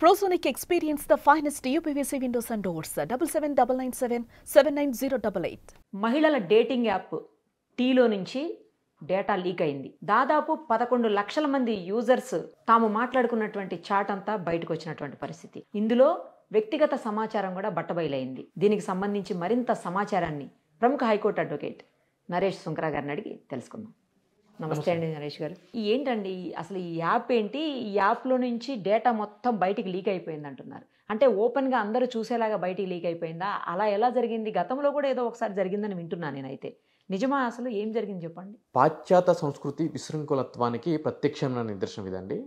Prosonic experience the finest UPVC windows and doors. 7799779088. మహిళల dating app టీలో నుంచి data leak అయింది. దాదాపు 11 లక్షల మంది యూజర్స్ తాము మాట్లాడుకున్నటువంటి చాట్ అంతా బయటకు వచ్చినటువంటి పరిస్థితి. ఇందులో వ్యక్తిగత సమాచారం కూడా బట్టబయలైంది. దీనికి సంబంధించి మరింత సమాచారాన్ని ప్రముఖ హైకోర్టు అడ్వకేట్ నరేష్ సుంకరా గారిని అడిగి తెలుసుకుందాం. నమస్తే అండి నరేష్ గారు. ఏంటండి అసలు ఈ యాప్ ఏంటి? ఈ యాప్లో నుంచి డేటా మొత్తం బయటికి లీక్ అయిపోయింది అంటున్నారు. అంటే ఓపెన్గా అందరూ చూసేలాగా బయటికి లీక్ అయిపోయిందా? అలా ఎలా జరిగింది? గతంలో కూడా ఏదో ఒకసారి జరిగిందని వింటున్నాను నేనైతే. నిజమా? అసలు ఏం జరిగింది చెప్పండి. పాశ్చాత్య సంస్కృతి విశృంఖలత్వానికి ప్రత్యక్షమైన నిదర్శనం ఇదండి.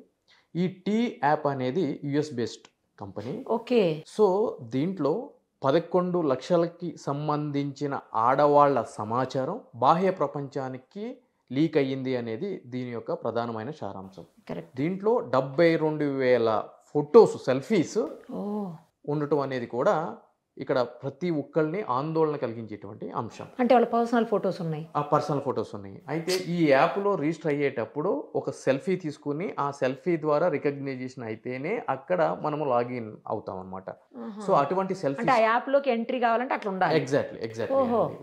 ఈ టీ యాప్ అనేది US based company. Okay. So దీంట్లో 11 లక్షలకి సంబంధించిన ఆడవాళ్ల సమాచారం బాహ్య ప్రపంచానికి లీక్ అయ్యింది అనేది దీని యొక్క ప్రధానమైన సారాంశం. దీంట్లో 72,000 ఫొటోస్, సెల్ఫీస్ ఉండటం అనేది కూడా ఇక్కడ ప్రతి ఒక్కరిని ఆందోళన కలిగించేటువంటి అంశం. అంటే వాళ్ళ పర్సనల్ ఫొటోస్ ఉన్నాయి. ఆ పర్సనల్ ఫొటోస్ ఉన్నాయి. అయితే ఈ యాప్లో రిజిస్టర్ అయ్యేటప్పుడు ఒక సెల్ఫీ తీసుకుని ఆ సెల్ఫీ ద్వారా రికగ్నైజేషన్ అయితేనే అక్కడ మనము లాగిన్ అవుతాం అనమాట. సో అటువంటి సెల్ఫీ ఆ యాప్ లోకి ఎంట్రీ కావాలంటే అట్లా ఉండాలి. ఎగ్జాక్ట్లీ.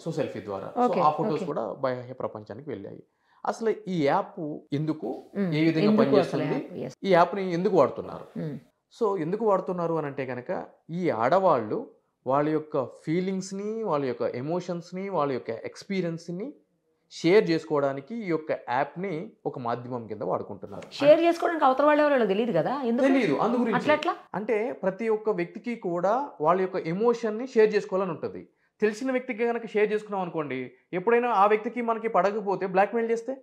సో సెల్ఫీ ద్వారా ఆ ఫొటోస్ కూడా బాహ్య ప్రపంచానికి వెళ్ళాయి. అసలు ఈ యాప్ ఎందుకు, ఏ విధంగా పనిచేస్తుంది, ఈ యాప్ని ఎందుకు వాడుతున్నారు? సో ఎందుకు వాడుతున్నారు అని అంటే కనుక ఈ ఆడవాళ్ళు వాళ్ళ యొక్క ఫీలింగ్స్ని, వాళ్ళ యొక్క ఎమోషన్స్ని, వాళ్ళ యొక్క ఎక్స్పీరియన్స్ని షేర్ చేసుకోవడానికి ఈ యొక్క యాప్ని ఒక మాధ్యమం కింద వాడుకుంటున్నారు. షేర్ చేసుకోవడానికి అవతల వాళ్ళ తెలియదు కదా, తెలియదు. అందు గురించి అంటే ప్రతి ఒక్క వ్యక్తికి కూడా వాళ్ళ యొక్క ఎమోషన్ని షేర్ చేసుకోవాలని ఉంటుంది. తెలిసిన వ్యక్తికి కనుక షేర్ చేసుకున్నాం అనుకోండి, ఎప్పుడైనా ఆ వ్యక్తికి మనకి పడకపోతే బ్లాక్మెయిల్ చేస్తే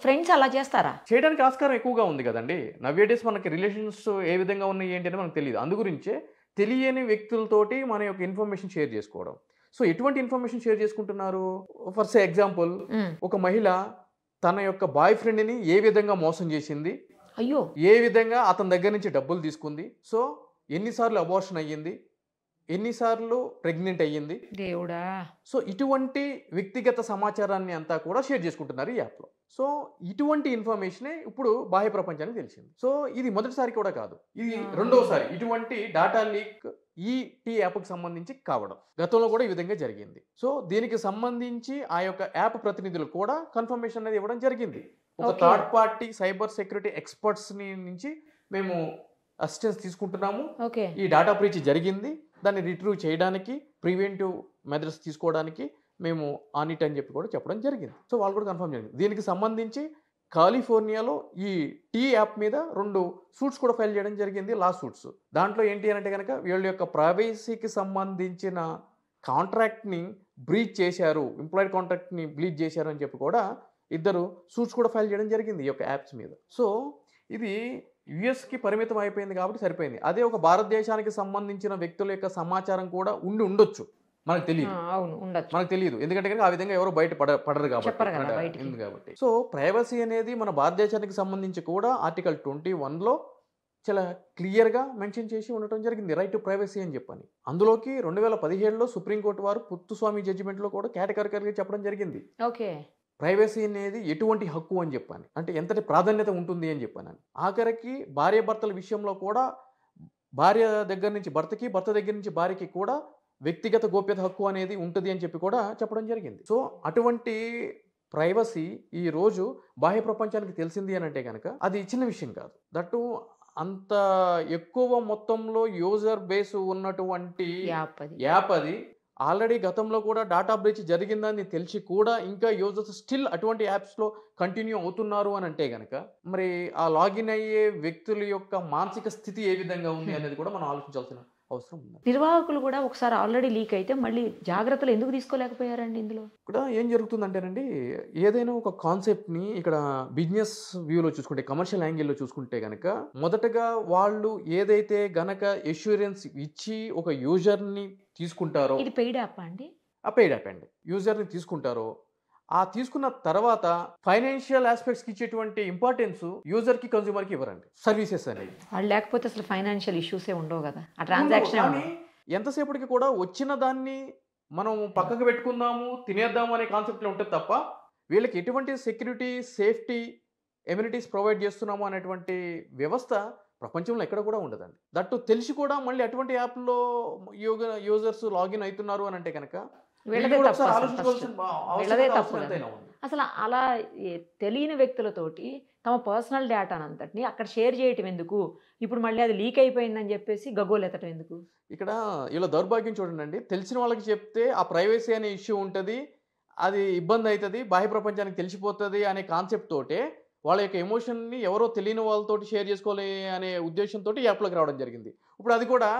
ఫ్రెండ్స్ అలా చేస్తారా? చేయడానికి ఆస్కారం ఎక్కువగా ఉంది కదండి. నవ్వే డేస్ మనకి రిలేషన్స్ ఏ విధంగా ఉన్నాయి ఏంటి అని మనకు తెలియదు. అందు గురించే తెలియని వ్యక్తులతోటి మన యొక్క ఇన్ఫర్మేషన్ షేర్ చేసుకోవడం. సో ఎటువంటి ఇన్ఫర్మేషన్ షేర్ చేసుకుంటున్నారు? ఫర్ ఎగ్జాంపుల్, ఒక మహిళ తన యొక్క బాయ్ ఫ్రెండ్ని ఏ విధంగా మోసం చేసింది, అయ్యో ఏ విధంగా అతని దగ్గర నుంచి డబ్బులు తీసుకుంది, సో ఎన్నిసార్లు అబార్షన్ అయ్యింది, ఎన్నిసార్లు ప్రెగ్నెంట్ అయ్యింది, దేవుడా. సో ఇటువంటి వ్యక్తిగత సమాచారాన్ని అంతా కూడా షేర్ చేసుకుంటున్నారు ఈ యాప్లో. సో ఇటువంటి ఇన్ఫర్మేషనే ఇప్పుడు బాహ్య ప్రపంచానికి తెలిసింది. సో ఇది మొదటిసారి కూడా కాదు, ఇది రెండోసారి ఇటువంటి డాటా లీక్ ఈ టీ యాప్కి సంబంధించి కావడం. గతంలో కూడా ఈ విధంగా జరిగింది. సో దీనికి సంబంధించి ఆ యొక్క యాప్ ప్రతినిధులు కూడా కన్ఫర్మేషన్ అనేది ఇవ్వడం జరిగింది. ఒక third party cyber security experts నుంచి మేము అసిస్టెన్స్ తీసుకుంటున్నాము, ఈ డాటా బ్రీచ్ జరిగింది, దాన్ని రిట్రీవ్ చేయడానికి ప్రివెంటివ్ మెథడ్స్ తీసుకోవడానికి మేము ఆన్ ఇట్ అని చెప్పి కూడా చెప్పడం జరిగింది. సో వాళ్ళు కూడా కన్ఫర్మ్ జరిగింది. దీనికి సంబంధించి కాలిఫోర్నియాలో ఈ టీ యాప్ మీద 2 సూట్స్ కూడా ఫైల్ చేయడం జరిగింది, లా సూట్స్. దాంట్లో ఏంటి అంటే కనుక వీళ్ళ యొక్క ప్రైవసీకి సంబంధించిన కాంట్రాక్ట్ని బ్రీచ్ చేశారు, ఎంప్లాయిడ్ కాంట్రాక్ట్ని బ్రీచ్ చేశారు అని చెప్పి కూడా 2 సూట్స్ కూడా ఫైల్ చేయడం జరిగింది ఈ యొక్క యాప్స్ మీద. సో ఇది యుఎస్కి పరిమితం అయిపోయింది కాబట్టి సరిపోయింది. అదే ఒక భారతదేశానికి సంబంధించిన వ్యక్తుల యొక్క సమాచారం కూడా ఉండొచ్చు, మనకు తెలియదు. మనకు తెలియదు ఎందుకంటే ఆ విధంగా ఎవరు బయట పడరు కాబట్టి. సో ప్రైవసీ అనేది మన భారతదేశానికి సంబంధించి కూడా ఆర్టికల్ 21లో చాలా క్లియర్గా మెన్షన్ చేసి ఉండటం జరిగింది, రైట్ టు ప్రైవసీ అని చెప్పని. అందులోకి 2017లో సుప్రీంకోర్టు వారు పుత్తుస్వామి జడ్జిమెంట్లో కూడా కేటగిరికల్గా చెప్పడం జరిగింది. ప్రైవసీ అనేది ఎటువంటి హక్కు అని చెప్పాను, అంటే ఎంతటి ప్రాధాన్యత ఉంటుంది అని చెప్పాను. ఆఖరికి భార్యాభర్తల విషయంలో కూడా భార్య దగ్గర నుంచి భర్తకి, భర్త దగ్గర నుంచి భార్యకి కూడా వ్యక్తిగత గోప్యత హక్కు అనేది ఉంటుంది అని చెప్పి కూడా చెప్పడం జరిగింది. సో అటువంటి ప్రైవసీ ఈ రోజు బాహ్య ప్రపంచానికి తెలిసింది అని అంటే కనుక అది చిన్న విషయం కాదు. దట్టు అంత ఎక్కువ మొత్తంలో యూజర్ బేస్ ఉన్నటువంటి యాప్ అది. ఆల్రెడీ గతంలో కూడా డాటా బ్రీచ్ జరిగిందని తెలిసి కూడా ఇంకా యూజర్స్ స్టిల్ అటువంటి యాప్స్లో కంటిన్యూ అవుతున్నారు అని అంటే కనుక మరి ఆ లాగిన్ అయ్యే వ్యక్తుల యొక్క మానసిక స్థితి ఏ విధంగా ఉంది అనేది కూడా మనం ఆలోచించాల్సిన అవసరం ఉంది. నిర్వాహకులు కూడా ఒకసారి ఆల్రెడీ లీక్ అయితే మళ్ళీ జాగ్రత్తలు ఎందుకు తీసుకోలేకపోయారండి? ఇందులో ఇక్కడ ఏం జరుగుతుందంటేనండి, ఏదైనా ఒక కాన్సెప్ట్ని ఇక్కడ బిజినెస్ వ్యూలో చూసుకుంటే, కమర్షియల్ యాంగిల్లో చూసుకుంటే కనుక మొదటగా వాళ్ళు ఏదైతే గనక ఎష్యూరెన్స్ ఇచ్చి ఒక యూజర్ని తీసుకుంటారో, ఇది పెయిడ్ యాప్ అండి, ఆ పెయిడ్ యాప్ అండి, యూజర్ని తీసుకుంటారో ఆ తీసుకున్న తర్వాత ఫైనాన్షియల్ ఆస్పెక్ట్స్కి ఇచ్చేటువంటి ఇంపార్టెన్స్ యూజర్కి, కన్స్యూమర్కి ఇవ్వరండి సర్వీసెస్ అనేది. వాళ్ళు లేకపోతే అసలు ఫైనాన్షియల్ ఇష్యూసే ఉండవు కదా, ఆ ట్రాన్సాక్షన్ ఎంతసేపటికి కూడా వచ్చిన దాన్ని మనం పక్కకు పెట్టుకుందాము, తినేద్దాము అనే కాన్సెప్ట్లో ఉంటుంది తప్ప వీళ్ళకి ఎటువంటి సెక్యూరిటీ, సేఫ్టీ, ఎమ్యూనిటీస్ ప్రొవైడ్ చేస్తున్నాము అనేటువంటి వ్యవస్థ ప్రపంచంలో ఎక్కడ కూడా ఉండదండి. దట్టు తెలిసి కూడా మళ్ళీ అటువంటి యాప్లో యూజర్స్ లాగిన్ అవుతున్నారు అని అంటే కనుక వీళ్ళదే కూడా తప్పు ఒకసారి అసలు ఆలోచించుకోవాల్సిన first. వీళ్ళదే అవసరం తప్పు ఎంతైనా కదా. ఉంది. అసలు అలా తెలియని వ్యక్తులతోటి తమ పర్సనల్ డేటానంతటిని అక్కడ షేర్ చేయటం ఎందుకు? ఇప్పుడు మళ్ళీ అది లీక్ అయిపోయిందని చెప్పేసి గగ్గోలు ఎత్తడం ఎందుకు? ఇక్కడ ఇలా దౌర్భాగ్యం చూడండి, తెలిసిన వాళ్ళకి చెప్తే ఆ ప్రైవసీ అనే ఇష్యూ ఉంటుంది, అది ఇబ్బంది అవుతుంది, బాహ్య ప్రపంచానికి తెలిసిపోతుంది అనే కాన్సెప్ట్ తోటే వాళ్ళ యొక్క ఎమోషన్ని ఎవరో తెలియని వాళ్ళతోటి షేర్ చేసుకోవాలి అనే ఉద్దేశంతో ఈ యాప్లోకి రావడం జరిగింది. ఇప్పుడు అది కూడా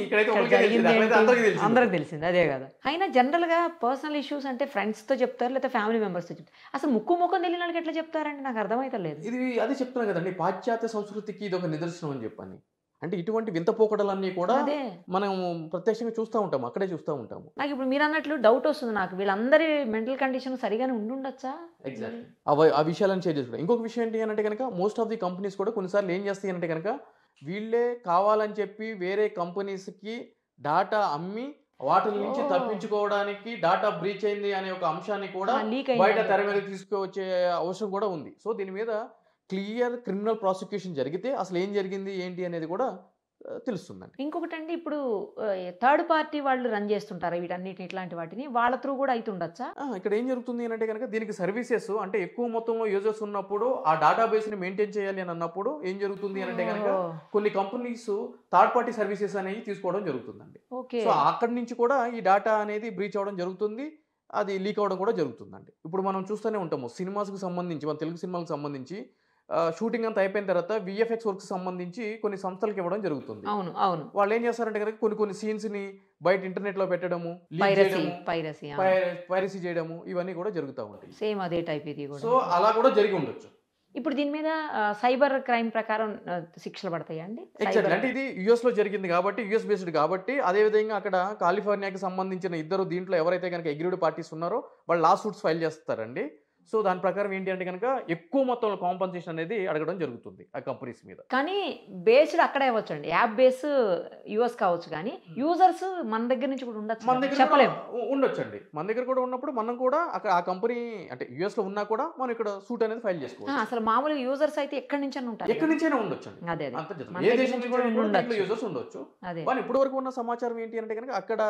ఇక్కడైతే ఒకరికే తెలిసింది, అక్కడైతే అందరికీ తెలిసింది. అందరికి తెలిసింది అదే కదా. అయినా జనరల్గా పర్సనల్ ఇష్యూస్ అంటే ఫ్రెండ్స్తో చెప్తారు లేదా ఫ్యామిలీ మెంబర్స్తో చెప్తారు. అసలు ముఖం తెలియని వాళ్ళకి ఎట్లా చెప్తారంటే నాకు అర్థమైతలేదు. ఇది అదే చెప్తున్నాను కదండి, పాశ్చాత్య సంస్కృతికి ఇది ఒక నిదర్శనం అని చెప్పని. అంటే ఇటువంటి వింత పోకడలన్నీ కూడా అదే మనం ప్రత్యక్షంగా చూస్తూ ఉంటాము, అక్కడే చూస్తూ ఉంటాము. నాకు ఇప్పుడు మీరు అన్నట్లు డౌట్ వస్తుంది నాకు, వీళ్ళందరి మెంటల్ కండిషన్ సరిగానే ఉండుండొచ్చా? ఎగ్జాక్ట్లీ ఆ విషయాలను షేర్ చేసుకుంటాం. ఇంకొక విషయం ఏంటి అంటే కనుక మోస్ట్ ఆఫ్ ది కంపెనీస్ కూడా కొన్నిసార్లు ఏం చేస్తాయి అంటే కనుక వీళ్ళే కావాలని చెప్పి వేరే కంపెనీస్కి డాటా అమ్మి వాటి నుంచి తప్పించుకోవడానికి డాటా బ్రీచ్ అయింది అనే ఒక అంశాన్ని కూడా లీక్ బయట అయింది. తెర మీద తీసుకువచ్చే అవసరం కూడా ఉంది. సో దీని మీద క్లియర్ క్రిమినల్ ప్రాసిక్యూషన్ జరిగితే అసలు ఏం జరిగింది ఏంటి అనేది కూడా తెలుస్తుందండి. ఇంకొకటి అండి, ఇప్పుడు థర్డ్ పార్టీ వాళ్ళు రన్ చేస్తుంటారు వీటన్నిటి ఇట్లాంటి వాటిని, వాళ్ళ త్రూ కూడా అవుతుండొచ్చా? ఇక్కడ ఏం జరుగుతుంది అంటే కనుక దీనికి సర్వీసెస్ అంటే ఎక్కువ మొత్తంలో యూజర్స్ ఉన్నప్పుడు ఆ డేటాబేస్ని మెయింటైన్ చేయాలి అని అన్నప్పుడు ఏం జరుగుతుంది అంటే కనుక కొన్ని కంపెనీస్ థర్డ్ పార్టీ సర్వీసెస్ అనేవి తీసుకోవడం జరుగుతుందండి. ఓకే. సో అక్కడి నుంచి కూడా ఈ డేటా అనేది బ్రీచ్ అవ్వడం జరుగుతుంది, అది లీక్ అవ్వడం కూడా జరుగుతుందండి. ఇప్పుడు మనం చూస్తూనే ఉంటాము సినిమాస్కి సంబంధించి, మన తెలుగు సినిమాలకు సంబంధించి షూటింగ్ అంతా అయిపోయిన తర్వాత విఎఫ్ఎక్స్ వర్క్ సంబంధించి కొన్ని సంస్థలకు ఇవ్వడం జరుగుతుంది. అవును అవును. వాళ్ళు ఏం చేస్తారంటే కనుక కొన్ని సీన్స్ ని బయట ఇంటర్నెట్ లో పెట్టడము, పైరసీ చేయడము, ఇవన్నీ కూడా జరుగుతూ ఉంటాయి. సేమ్ అదే టైప్ ఇది కూడా. సో అలా కూడా జరిగి ఉండొచ్చు. ఇప్పుడు దీని మీద సైబర్ క్రైమ్ ప్రకారం శిక్షలు పడతాయా అండి? ఎగ్జాక్ట్లీ, అంటే ఇది యుఎస్ లో జరిగింది కాబట్టి, యుఎస్ బేస్డ్ కాబట్టి, అదే విధంగా అక్కడ కాలిఫోర్నియాకి సంబంధించిన ఇద్దరు దీంట్లో ఎవరైతే కనుక అగ్రీడ్ పార్టీస్ ఉన్నారో వాళ్ళు లా సూట్స్ ఫైల్ చేస్తారండి. సో దాని ప్రకారం ఏంటి అంటే కనుక ఎక్కువ మొత్తంలో కాంపన్సేషన్ అనేది అడగడం జరుగుతుంది ఆ కంపెనీస్ మీద. కానీ బేస్డ్ అక్కడే అవ్వచ్చు అండి, యాప్ బేస్ యూఎస్ కావచ్చు, కానీ యూజర్స్ మన దగ్గర నుంచి కూడా ఉండొచ్చు, మన దగ్గర చెప్పలేము. ఉండొచ్చండి, మన దగ్గర కూడా ఉన్నప్పుడు మనం కూడా అక్కడ ఆ కంపెనీ అంటే యుఎస్ లో ఉన్నా కూడా మనం ఇక్కడ సూట్ అనేది ఫైల్ చేసుకోవచ్చు. అసలు మామూలుగా యూజర్స్ అయితే ఎక్కడి నుంచి ఉంటారు, ఎక్కడి నుంచైనా ఉండొచ్చండి. అదే ఏ దేశం నుంచి కూడా యూజర్స్ ఉండొచ్చు. అదే కానీ ఇప్పటి వరకు ఉన్న సమాచారం ఏంటి అంటే కనుక అక్కడ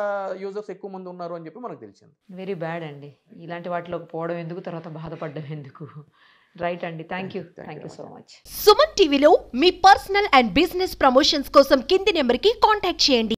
యూజర్స్ ఎక్కువ మంది ఉన్నారు అని చెప్పి మనకు తెలిసింది. వెరీ బ్యాడ్ అండి, ఇలాంటి వాటిలోకి పోవడం ఎందుకు, తర్వాత బాధపడడం ఎందుకు. రైట్ అండి, thank you so much. Suman టీవీలో మీ పర్సనల్ అండ్ బిజినెస్ ప్రమోషన్స్ కోసం కింది నెంబర్కి కాంటాక్ట్ చేయండి.